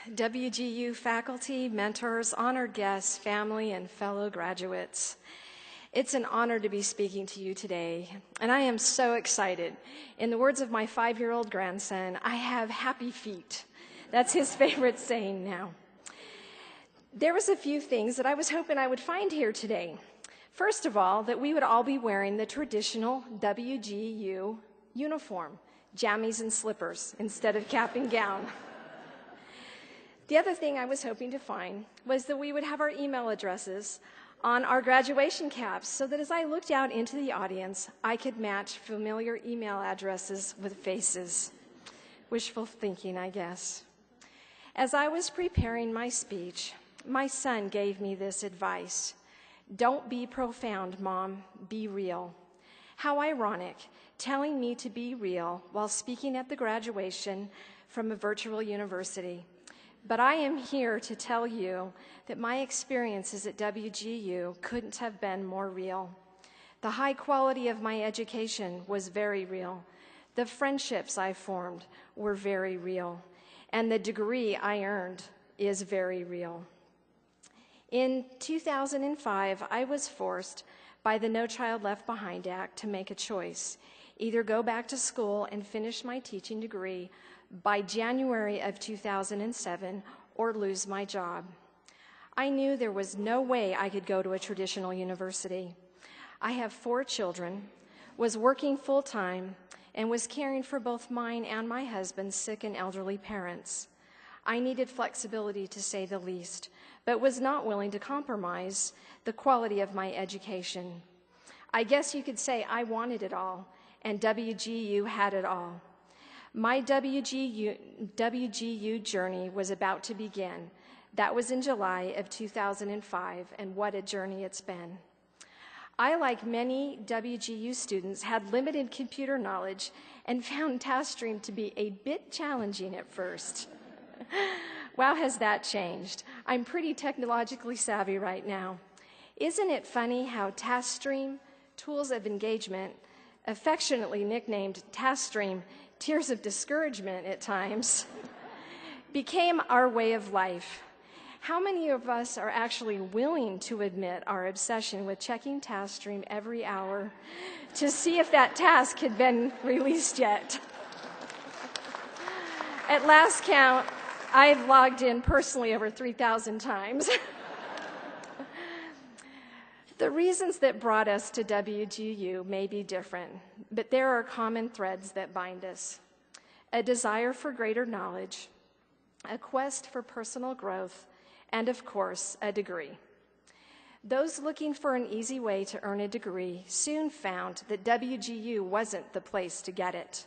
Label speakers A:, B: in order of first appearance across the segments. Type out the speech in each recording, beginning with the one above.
A: WGU faculty, mentors, honored guests, family, and fellow graduates. It's an honor to be speaking to you today, and I am so excited. In the words of my 5-year-old grandson, I have happy feet. That's his favorite saying now. There was a few things that I was hoping I would find here today. First of all, that we would all be wearing the traditional WGU uniform, jammies and slippers, instead of cap and gown. The other thing I was hoping to find was that we would have our email addresses on our graduation caps so that as I looked out into the audience, I could match familiar email addresses with faces. Wishful thinking, I guess. As I was preparing my speech, my son gave me this advice. Don't be profound, Mom, be real. How ironic, telling me to be real while speaking at the graduation from a virtual university. But I am here to tell you that my experiences at WGU couldn't have been more real. The high quality of my education was very real. The friendships I formed were very real. And the degree I earned is very real. In 2005, I was forced by the No Child Left Behind Act to make a choice, either go back to school and finish my teaching degree by January of 2007 or lose my job. I knew there was no way I could go to a traditional university. I have 4 children, was working full-time, and was caring for both mine and my husband's sick and elderly parents. I needed flexibility, to say the least, but was not willing to compromise the quality of my education. I guess you could say I wanted it all, and WGU had it all. My WGU journey was about to begin. That was in July of 2005, and what a journey it's been. I, like many WGU students, had limited computer knowledge and found TaskStream to be a bit challenging at first. Wow, has that changed? I'm pretty technologically savvy right now. Isn't it funny how TaskStream, Tools of Engagement, affectionately nicknamed TaskStream, Tears of Discouragement at times, became our way of life? How many of us are actually willing to admit our obsession with checking TaskStream every hour to see if that task had been released yet? At last count, I've logged in personally over 3,000 times. The reasons that brought us to WGU may be different, but there are common threads that bind us. A desire for greater knowledge, a quest for personal growth, and of course, a degree. Those looking for an easy way to earn a degree soon found that WGU wasn't the place to get it.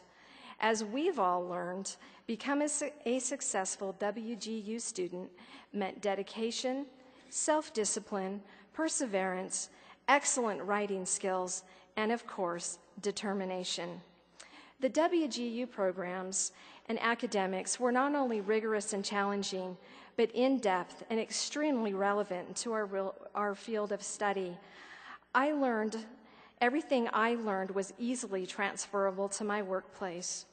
A: As we've all learned, becoming a successful WGU student meant dedication, self-discipline, perseverance, excellent writing skills, and of course, determination. The WGU programs and academics were not only rigorous and challenging, but in-depth and extremely relevant to our field of study. Everything I learned was easily transferable to my workplace.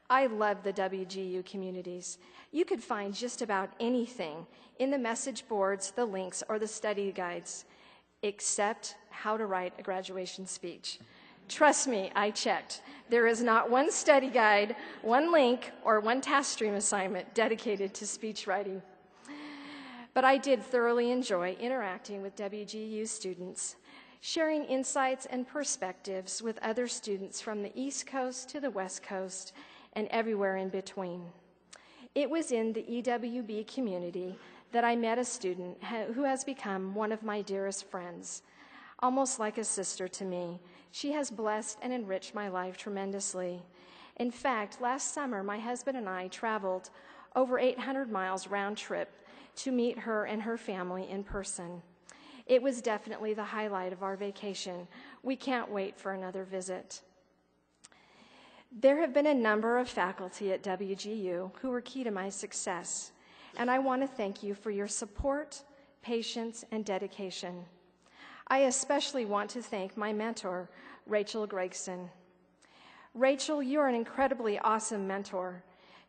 A: I love the WGU communities. You could find just about anything in the message boards, the links, or the study guides, except how to write a graduation speech. Trust me, I checked. There is not one study guide, one link, or one TaskStream assignment dedicated to speech writing. But I did thoroughly enjoy interacting with WGU students, sharing insights and perspectives with other students from the East Coast to the West Coast and everywhere in between. It was in the EWB community that I met a student who has become one of my dearest friends, almost like a sister to me. She has blessed and enriched my life tremendously. In fact, last summer, my husband and I traveled over 800 miles round trip to meet her and her family in person. It was definitely the highlight of our vacation. We can't wait for another visit. There have been a number of faculty at WGU who were key to my success, and I want to thank you for your support, patience, and dedication. I especially want to thank my mentor, Rachel Gregson. Rachel, you are an incredibly awesome mentor.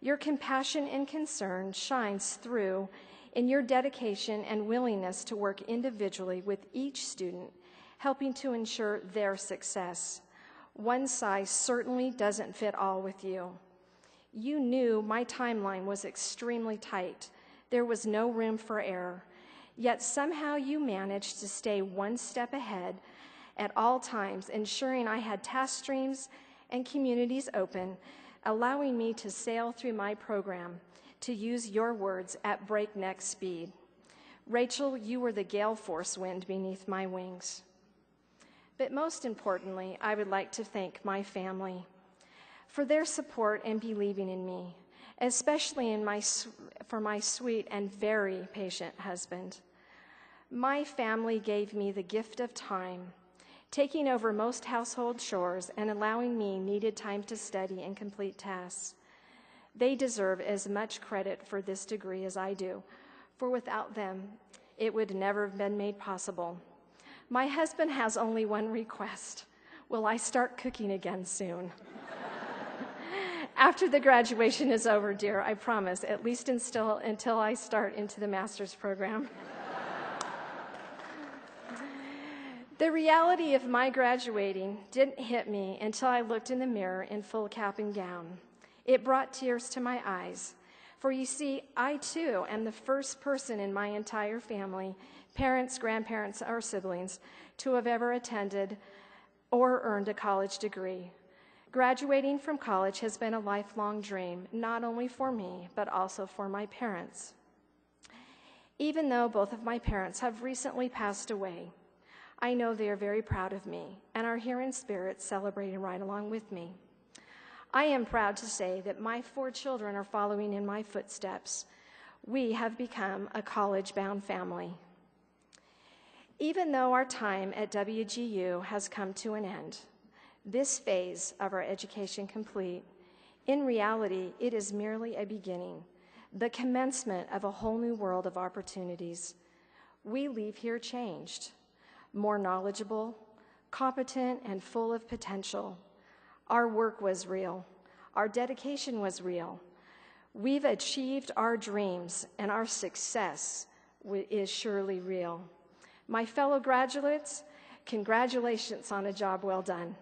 A: Your compassion and concern shines through in your dedication and willingness to work individually with each student, helping to ensure their success. One size certainly doesn't fit all with you. You knew my timeline was extremely tight. There was no room for error. Yet somehow you managed to stay one step ahead at all times, ensuring I had task streams and communities open, allowing me to sail through my program, to use your words, at breakneck speed. Rachel, you were the gale force wind beneath my wings. But most importantly, I would like to thank my family for their support and believing in me, especially for my sweet and very patient husband. My family gave me the gift of time, taking over most household chores and allowing me needed time to study and complete tasks. They deserve as much credit for this degree as I do, for without them, it would never have been made possible. My husband has only one request. Will I start cooking again soon? After the graduation is over, dear, I promise, at least until I start into the master's program. The reality of my graduating didn't hit me until I looked in the mirror in full cap and gown. It brought tears to my eyes. For you see, I too am the first person in my entire family, parents, grandparents, or siblings, to have ever attended or earned a college degree. Graduating from college has been a lifelong dream, not only for me, but also for my parents. Even though both of my parents have recently passed away, I know they are very proud of me and are here in spirit celebrating right along with me. I am proud to say that my 4 children are following in my footsteps. We have become a college-bound family. Even though our time at WGU has come to an end, this phase of our education complete, in reality, it is merely a beginning, the commencement of a whole new world of opportunities. We leave here changed, more knowledgeable, competent, and full of potential. Our work was real. Our dedication was real. We've achieved our dreams, and our success is surely real. My fellow graduates, congratulations on a job well done.